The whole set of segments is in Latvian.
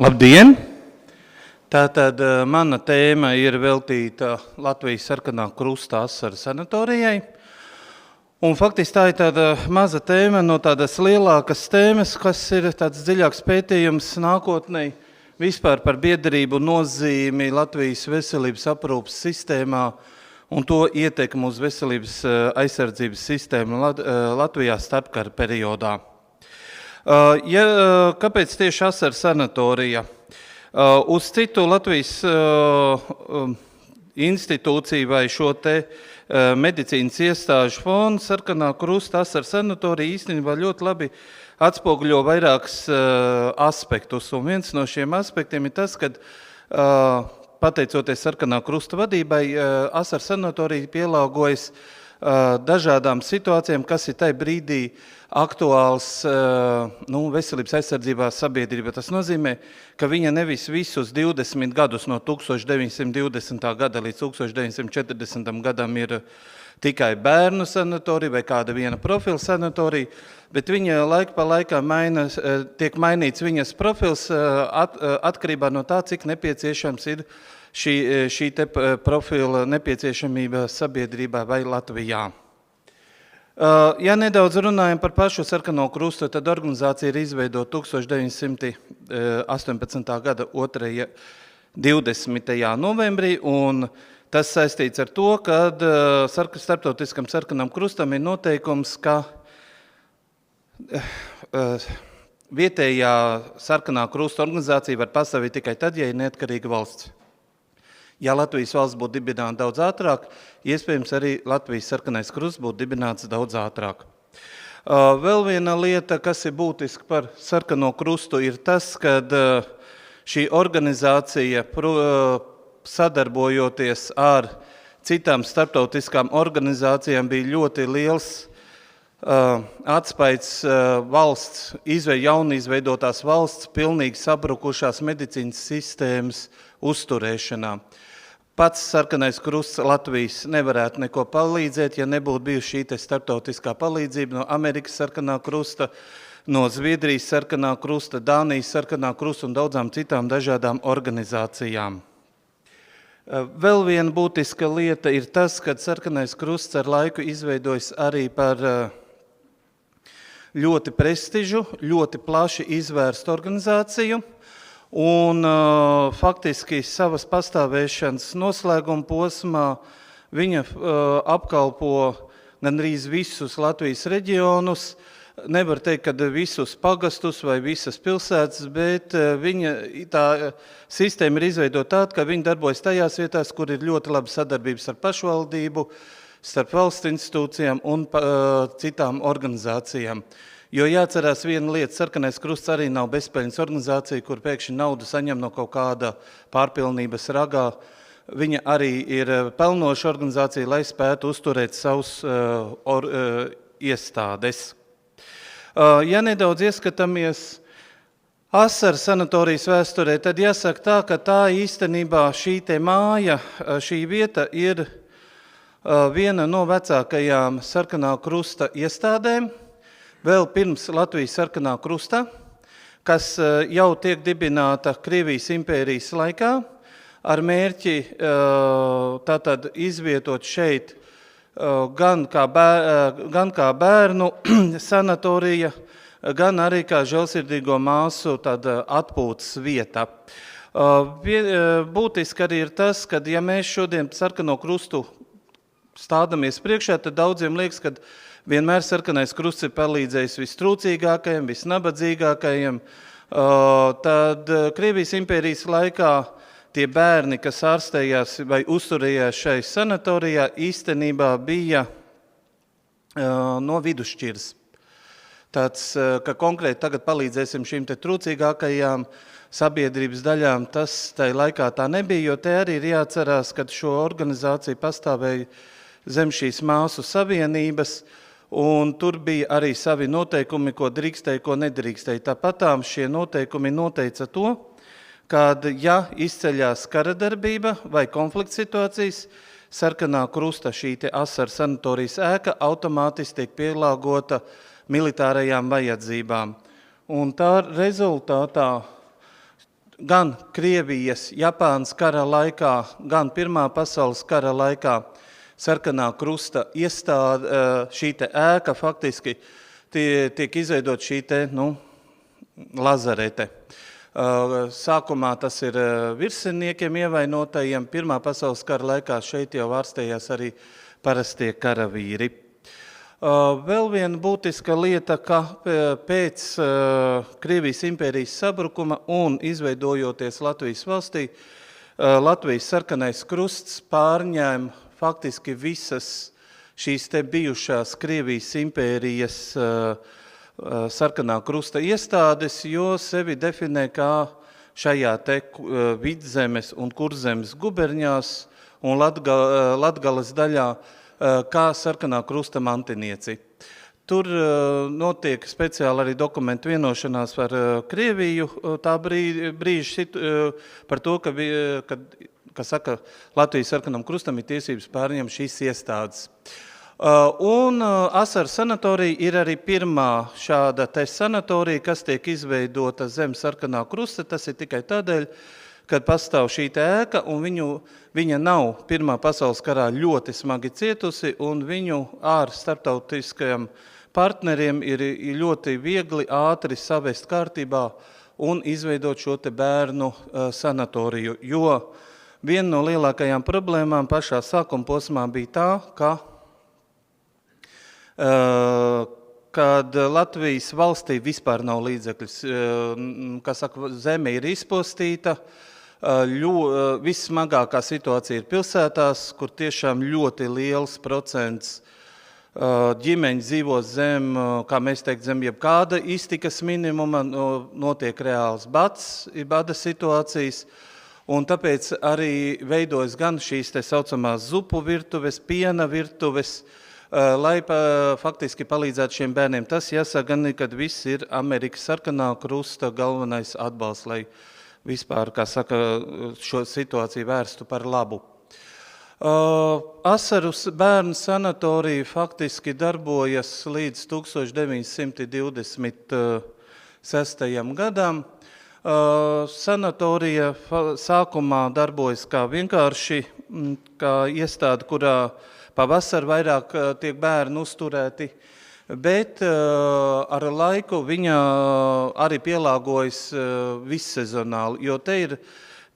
Labdien! Tātad mana tēma ir veltīta Latvijas sarkanā krusta asaru sanatorijai. Un faktiski tā ir tāda maza tēma no tādas lielākas tēmas, kas ir tāds dziļāks pētījums nākotnē vispār par biedrību nozīmi Latvijas veselības aprūpes sistēmā un to ietekmu uz veselības aizsardzības sistēmu Latvijā starpkara periodā. Kāpēc tieši asaru sanatorija? Uz citu Latvijas institūciju vai šo te medicīnas iestāžu fondu sarkanā krusta asaru sanatorija īstenībā ļoti labi atspoguļo vairākus aspektus. Un viens no šiem aspektiem ir tas, ka pateicoties sarkanā krusta vadībai, asaru sanatorija pielāgojas dažādām situācijām, kas ir tajā brīdī aktuāls veselības aizsardzībā sabiedrībā. Tas nozīmē, ka viņa nevis visus 20 gadus no 1920. gada līdz 1940. gadam ir tikai bērnu sanatorija vai kāda viena profila sanatorija, bet viņa laika pa laikam tiek mainīts viņas profils atkarībā no tā, cik nepieciešams ir šī te profila nepieciešamība sabiedrībā vai Latvijā. Ja nedaudz runājam par pašu sarkano krustu, tad organizācija ir izveidota 1918. gada 20. novembrī, un tas saistīts ar to, ka starptautiskam sarkanam krustam ir noteikums, ka vietējā sarkanā krusta organizācija var pastāvēt tikai tad, ja ir neatkarīga valsts. Ja Latvijas valsts būtu dibināta daudz ātrāk, iespējams arī Latvijas sarkanais krusts būtu dibināts daudz ātrāk. Vēl viena lieta, kas ir būtiska par sarkano krustu, ir tas, ka šī organizācija sadarbojoties ar citām starptautiskām organizācijām bija ļoti liels atspaids valsts, jaunizveidotās valsts, pilnīgi sabrukušās medicīnas sistēmas uzturēšanā. Pats sarkanais krusts Latvijas nevarētu neko palīdzēt, ja nebūtu bijusi šī te starptautiskā palīdzība no Amerikas sarkanā krusta, no Zviedrijas sarkanā krusta, Dānijas sarkanā krusta un daudzām citām dažādām organizācijām. Vēl viena būtiska lieta ir tas, ka sarkanais krusts ar laiku izveidojas arī par ļoti prestižu, ļoti plaši izvērstu organizāciju, un faktiski savas pastāvēšanas noslēguma posmā viņa apkalpo gandrīz visus Latvijas reģionus, nevar teikt, ka visus pagastus vai visas pilsētas, bet tā sistēma ir izveidota tāda, ka viņa darbojas tajās vietās, kur ir ļoti laba sadarbības ar pašvaldību, starp valsts institūcijām un citām organizācijām. Jo jāatcerās viena lieta, sarkanais krusts arī nav bezpeļņas organizācija, kur pēkšņi naudu saņem no kaut kāda pārpilnības ragā. Viņa arī ir pelnoša organizācija, lai spētu uzturēt savus iestādes. Ja nedaudz ieskatāmies asaru sanatorijas vēsturē, tad jāsaka tā, ka tā īstenībā šī te māja, šī vieta ir viena no vecākajām sarkanā krusta iestādēm, vēl pirms Latvijas sarkanā krusta, kas jau tiek dibināta Krievijas impērijas laikā, ar mērķi tātad izvietot šeit gan kā bērnu sanatorija, gan arī kā žēlsirdīgo māsu tāda atpūtas vieta. Būtiski arī ir tas, ka ja mēs šodien sarkano krustu stādamies priekšā, tad daudziem liekas, ka vienmēr sarkanais krusts ir palīdzējis vistrūcīgākajiem, visnabadzīgākajiem. Tad Krievijas impērijas laikā tie bērni, kas ārstējās vai uzturējās šai sanatorijā, īstenībā bija no vidusšķiras. Tāds, ka konkrēti tagad palīdzēsim šīm te trūcīgākajām sabiedrības daļām, tas tai laikā tā nebija, jo te arī ir jāatcerās, ka šo organizāciju pastāvēja zem šīs māsu savienības, un tur bija arī savi noteikumi, ko drīkstēja, ko nedrīkstēja. Tāpatām šie noteikumi noteica to, kad ja izceļās karadarbība vai konflikts situācijas, sarkanā krusta šī te asaru sanatorijas ēka automātiski tiek pielāgota militārajām vajadzībām. Un tā rezultātā gan Krievijas, Japānas kara laikā, gan Pirmā pasaules kara laikā Sarkanā krusta iestāde, šī te ēka faktiski tiek izveidot šī te, lazarete. Sākumā tas ir virsniekiem ievainotajiem, Pirmā pasaules kara laikā šeit jau ārstējās arī parastie karavīri. Vēl viena būtiska lieta, ka pēc Krievijas impērijas sabrukuma un izveidojoties Latvijas valstī, Latvijas sarkanais krusts pārņēma faktiski visas šīs te bijušās Krievijas impērijas sarkanā krusta iestādes, jo sevi definē kā šajā te Vidzemes un Kurzemes guberņās un Latgales daļā kā sarkanā krusta mantinieci. Tur notiek speciāli arī dokumentu vienošanās ar Krieviju tā brīža par to, ka saka, Latvijas sarkanam krustam ir tiesības pārņemt šīs iestādes. Un Asaru sanatorija ir arī pirmā šāda te sanatorija, kas tiek izveidota zem sarkanā krusta. Tas ir tikai tādēļ, kad pastāv šī ēka un viņa nav Pirmā pasaules karā ļoti smagi cietusi un viņu ar starptautiskajiem partneriem ir ļoti viegli, ātri savest kārtībā un izveidot šo te bērnu sanatoriju. Jo viena no lielākajām problēmām pašā sākuma posmā bija tā, kad Latvijas valstī vispār nav līdzekļus, zeme ir izpostīta, vissmagākā situācija ir pilsētās, kur tiešām ļoti liels procents ģimeņi dzīvo zem, kā mēs teikt, zem jebkāda iztikas minimuma, notiek reāls bada situācijas, un tāpēc arī veidojas gan šīs te saucamās zupu virtuves, piena virtuves, lai faktiski palīdzētu šiem bērniem. Tas jāsaka gan, kad viss ir Amerikas sarkanā krusta galvenais atbalsts, lai vispār, kā saka, šo situāciju vērstu par labu. Asaru bērnu sanatorija faktiski darbojas līdz 1926. gadam. Sanatorija sākumā darbojas kā vienkārši kā iestāde, kurā pavasar vairāk tiek bērni uzturēti, bet ar laiku viņa arī pielāgojas vissezonāli, jo te ir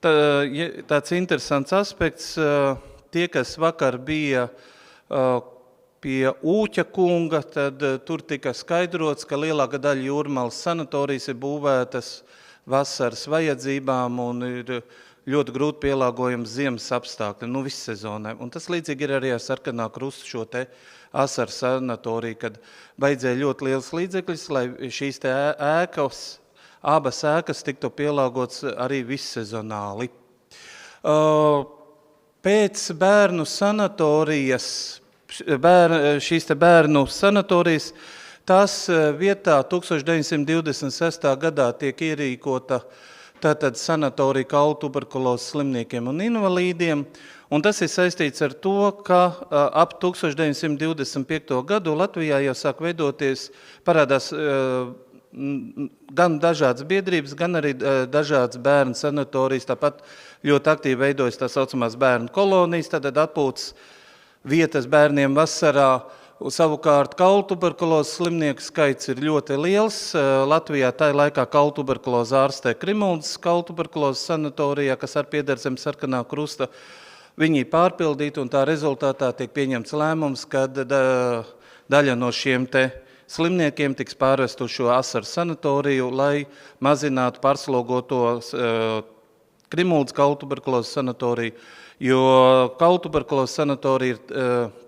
tāds interesants aspekts. Tie, kas vakar bija pie Ūķa kunga, tad tur tika skaidrots, ka lielāka daļa Jūrmalas sanatorijas ir būvētas vasaras vajadzībām un ir ļoti grūti pielāgojams ziemas apstākļi, vissezonai. Un tas līdzīgi ir arī ar sarkanā krusta šo te Asaru sanatoriju, kad vajadzēja ļoti liels līdzekļus, lai šīs te abas ēkas tiktu pielāgots arī vissezonāli. Pēc bērnu sanatorijas, šīs te bērnu sanatorijas, tās vietā 1926. gadā tiek ierīkota tātad sanatorija kaulu tuberkulozes slimniekiem un invalīdiem, un tas ir saistīts ar to, ka ap 1925. gadu Latvijā jau sāk veidoties, parādās gan dažādas biedrības, gan arī dažādas bērnu sanatorijas, tāpat ļoti aktīvi veidojas tā saucamās bērnu kolonijas, tad atpūtas vietas bērniem vasarā. Savukārt kaulu tuberkulozes slimnieku skaits ir ļoti liels. Latvijā tajā laikā kaulu tuberkulozi ārstē Krimuldas kaulu tuberkulozes sanatorijā, kas ar pieder zem sarkanā krusta. Viņi pārpildīti un tā rezultātā tiek pieņemts lēmums, kad daļa no šiem te slimniekiem tiks pārvest uz šo Asaru sanatoriju, lai mazinātu pārslogoto Krimuldas kaulu tuberkulozes sanatoriju, jo kaulu tuberkulozes sanatorija ir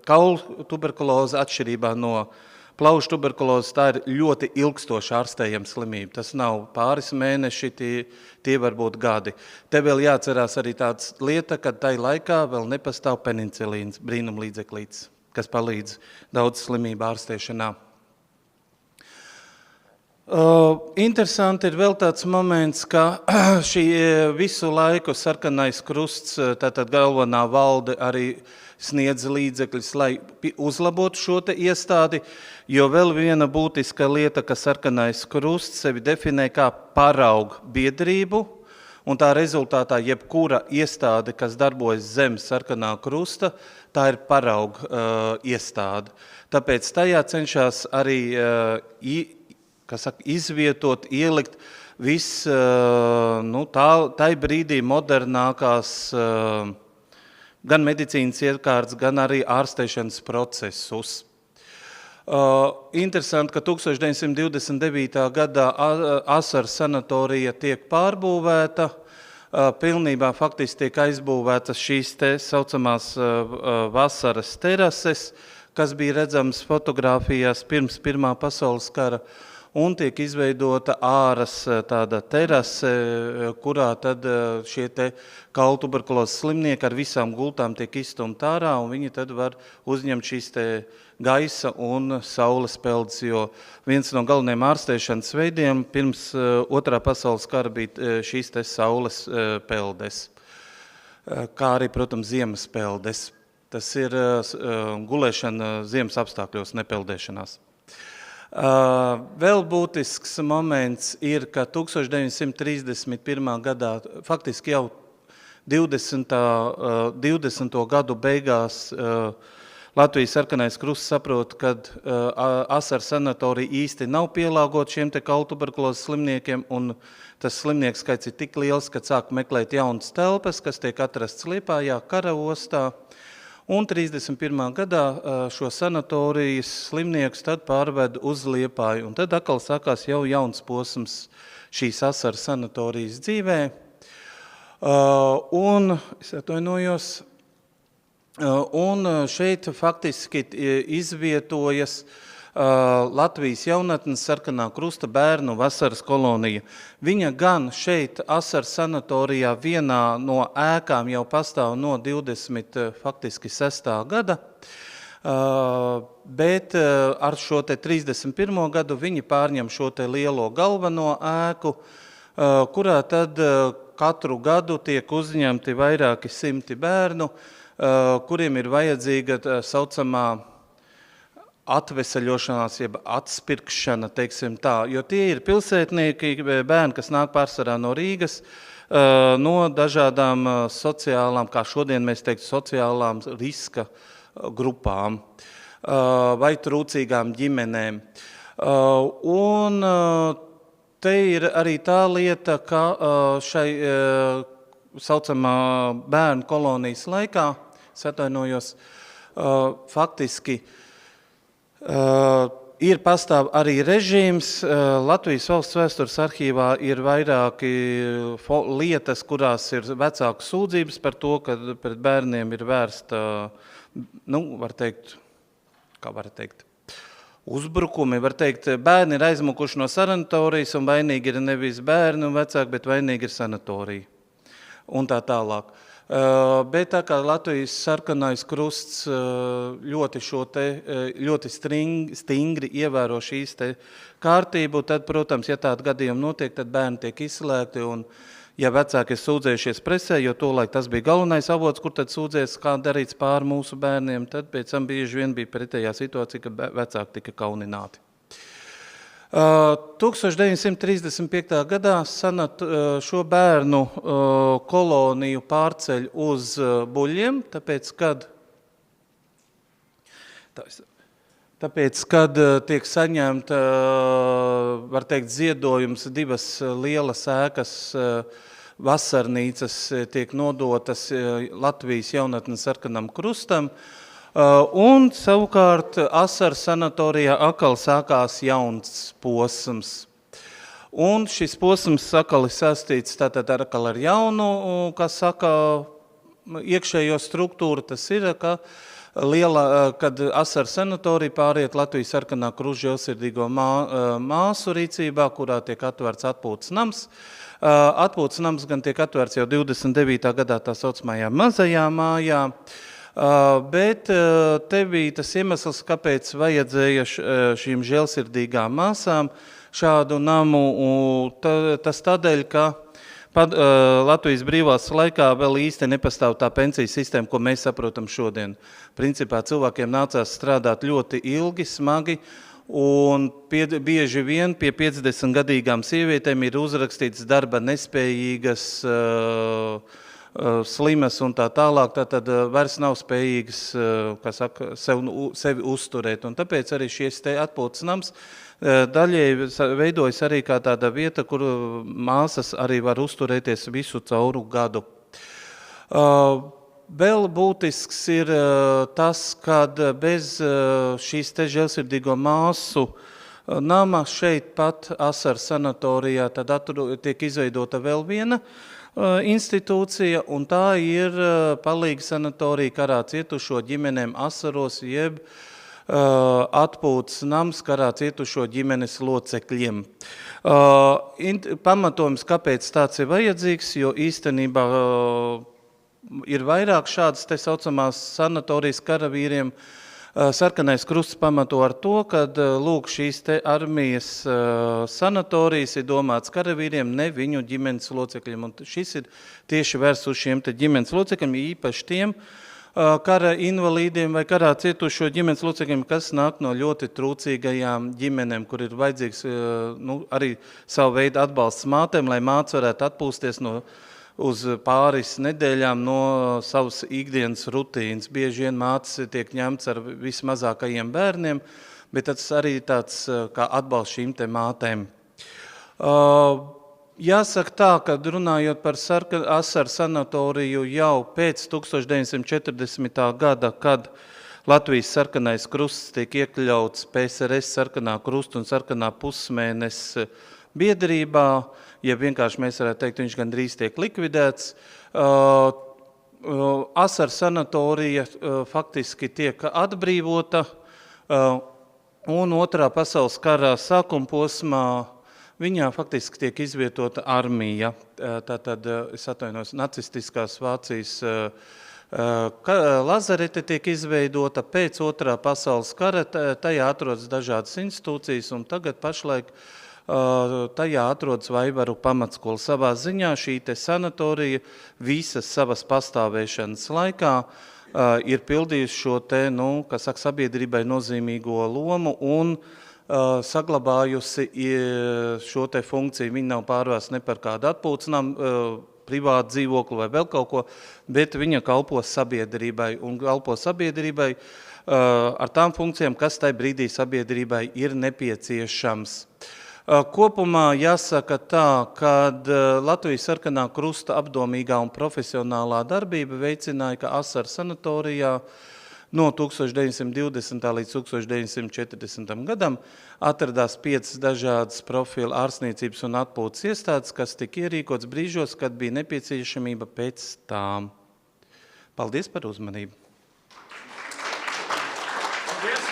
kaulu tuberkuloze atšķirībā no plaušu tuberkulozes, tā ir ļoti ilgstoša ārstējama slimība. Tas nav pāris mēneši, tie var būt gadi. Te vēl jāatcerās arī tāds lieta, kad tai laikā vēl nepastāv penicilīns, brīnumlīdzeklīts, kas palīdz daudz slimību ārstēšanā. Interesanti ir vēl tāds moments, ka šī visu laiku sarkanais krusts, tātad galvenā valde arī sniedz līdzekļus, lai uzlabotu šo te iestādi, jo vēl viena būtiska lieta, ka sarkanais krusts sevi definē kā paraugu biedrību, un tā rezultātā jebkura iestāde, kas darbojas zem sarkanā krusta, tā ir parauga iestāde. Tāpēc tajā cenšas arī izvietot, ielikt viss tai brīdī modernākās gan medicīnas iekārtas, gan arī ārstēšanas procesus. Interesanti, ka 1929. gadā Asaru sanatorija tiek pārbūvēta, pilnībā faktiski tiek aizbūvētas šīs te saucamās vasaras terases, kas bija redzams fotogrāfijās pirms Pirmā pasaules kara, un tiek izveidota āras tāda terase, kurā tad šie te kaultuberkulozes slimnieki ar visām gultām tiek izstumt ārā, un viņi tad var uzņemt šīs te gaisa un saules peldes, jo viens no galvenajiem ārstēšanas veidiem pirms Otrā pasaules kara bija šīs te saules peldes, kā arī, protams, ziemas peldes. Tas ir gulēšana ziemas apstākļos, nepeldēšanās. Vēl būtisks moments ir, ka 1931. gadā, faktiski jau 20. gadu beigās, Latvijas sarkanais krusts saprot, ka Asaru sanatorija īsti nav pielāgot šiem te kaultuberkulozes slimniekiem, un tas slimnieku skaits ir tik liels, ka sāk meklēt jaunas telpas, kas tiek atrasts Liepājā, Karaostā. Un 31. gadā šo sanatorijas slimniekus tad pārved uz Liepāju. Un tad atkal sākās jau jauns posms šīs Asaru sanatorijas dzīvē. Es atvainojos. Un šeit faktiski izvietojas Latvijas jaunatnes sarkanā krusta bērnu vasaras kolonija. Viņa gan šeit Asaru sanatorijā vienā no ēkām jau pastāv no 26. gada, bet ar šo te 31. gadu viņi pārņem šo te lielo galveno ēku, kurā tad katru gadu tiek uzņemti vairāki simti bērnu, kuriem ir vajadzīga tā saucamā atveseļošanās, jeb atspirkšana, teiksim tā, jo tie ir pilsētnieki, bērni, kas nāk pārsvarā no Rīgas, no dažādām sociālām, kā šodien mēs teiktu, sociālām riska grupām vai trūcīgām ģimenēm. Un te ir arī tā lieta, ka šai saucamā bērnu kolonijas laikā, es atvainojos, faktiski ir pastāv arī režīms. Latvijas valsts vēstures arhīvā ir vairāki lietas, kurās ir vecāku sūdzības par to, ka pret bērniem ir vērsta, var teikt, uzbrukumi. Var teikt, bērni ir aizmukuši no sanatorijas, un vainīgi ir nevis bērni un vecāki, bet vainīgi ir sanatorija. Un tā tālāk. Bet tā kā Latvijas sarkanais krusts ļoti stingri ievēro šīs te kārtību, tad, protams, ja tāda gadījuma notiek, tad bērni tiek izslēgti, un ja vecāki ir sūdzējušies presē, jo tolaik tas bija galvenais avots, kur tad sūdzēs, kā darīts pār mūsu bērniem, tad pēc tam bieži vien bija pretējā situācija, ka vecāki tika kaunināti. 1935. gadā šo bērnu koloniju pārceļ uz Buļļiem, tāpēc, kad tiek saņemta, var teikt, ziedojums, divas lielas ēkas, vasarnīcas tiek nodotas Latvijas jaunatnes sarkanam krustam, un savukārt Asaru sanatorijā atkal sākās jauns posms. Un šis posms atkal ir sastīts tātad atkal ar jaunu, kā saka, iekšējo struktūru. Tas ir, kad Asaru sanatorija pāriet Latvijas sarkanā krusta žēlsirdīgo māsu rīcībā, kurā tiek atvērts atpūtas nams. Atpūtas nams gan tiek atvērts jau 29. gadā tā saucamajā mazajā mājā, bet te bija tas iemesls, kāpēc vajadzēja šīm žēlsirdīgām māsām šādu namu. Tas tādēļ, ka Latvijas brīvās laikā vēl īsti nepastāv tā pensiju sistēma, ko mēs saprotam šodien. Principā cilvēkiem nācās strādāt ļoti ilgi, smagi, un bieži vien pie 50-gadīgām sievietēm ir uzrakstīts darba nespējīgas, slimas un tā tālāk, tad vairs nav spējīgas, sevi uzturēt. Un tāpēc arī šis te atpūtas nams daļēji veidojas arī kā tāda vieta, kur māsas arī var uzturēties visu cauru gadu. Vēl būtisks ir tas, kad bez šīs te žēlsirdīgo māsu nama šeit pat Asaru sanatorijā tad tiek izveidota vēl viena institūcija, un tā ir palīga sanatorija karā cietušo ģimenēm Asaros, jeb atpūtas nams karā cietušo ģimenes locekļiem. Pamatojums, kāpēc tāds ir vajadzīgs, jo īstenībā ir vairāk šādas te saucamās sanatorijas karavīriem. Sarkanais krusts pamato ar to, kad lūk šīs te armijas sanatorijas ir domāts karavīriem, ne viņu ģimenes locekļiem. Un šis ir tieši vērsts uz šiem te ģimenes locekļiem, īpaši tiem kara invalīdiem vai karā cietušo ģimenes locekļiem, kas nāk no ļoti trūcīgajām ģimenēm, kur ir vajadzīgs arī savu veidu atbalsts mātēm, lai māte varētu atpūsties uz pāris nedēļām no savas ikdienas rutīnas. Bieži vien mātes tiek ņemts ar vismazākajiem bērniem, bet tas arī tāds kā atbalsts šīm te mātēm. Jāsaka tā, ka runājot par Asaru sanatoriju jau pēc 1940. gada, kad Latvijas sarkanais krusts tiek iekļauts PSRS sarkanā krusta un sarkanā pusmēnesa biedrībā, ja vienkārši mēs varētu teikt, viņš gandrīz tiek likvidēts. Asaru sanatorija faktiski tiek atbrīvota, un Otrā pasaules karā sākuma posmā viņā faktiski tiek izvietota armija. Tātad, es atvainojos, nacistiskās Vācijas lazarete tiek izveidota pēc Otrā pasaules kara, tajā atrodas dažādas institūcijas, un tagad pašlaik tajā atrodas Vaivaru pamatskola. Savā ziņā šī te sanatorija visas savas pastāvēšanas laikā ir pildījusi šo te, sabiedrībai nozīmīgo lomu un saglabājusi šo te funkciju. Viņa nav pārvērsta ne par kādu atpūcinām, privātu dzīvokli vai vēl kaut ko, bet viņa kalpo sabiedrībai un kalpo sabiedrībai ar tām funkcijām, kas tai brīdī sabiedrībai ir nepieciešams. Kopumā jāsaka tā, kad Latvijas sarkanā krusta apdomīgā un profesionālā darbība veicināja, ka Asaru sanatorijā no 1920. līdz 1940. gadam atradās 5 dažādas profila ārstniecības un atpūtas iestādes, kas tika ierīkots brīžos, kad bija nepieciešamība pēc tām. Paldies par uzmanību! Paldies!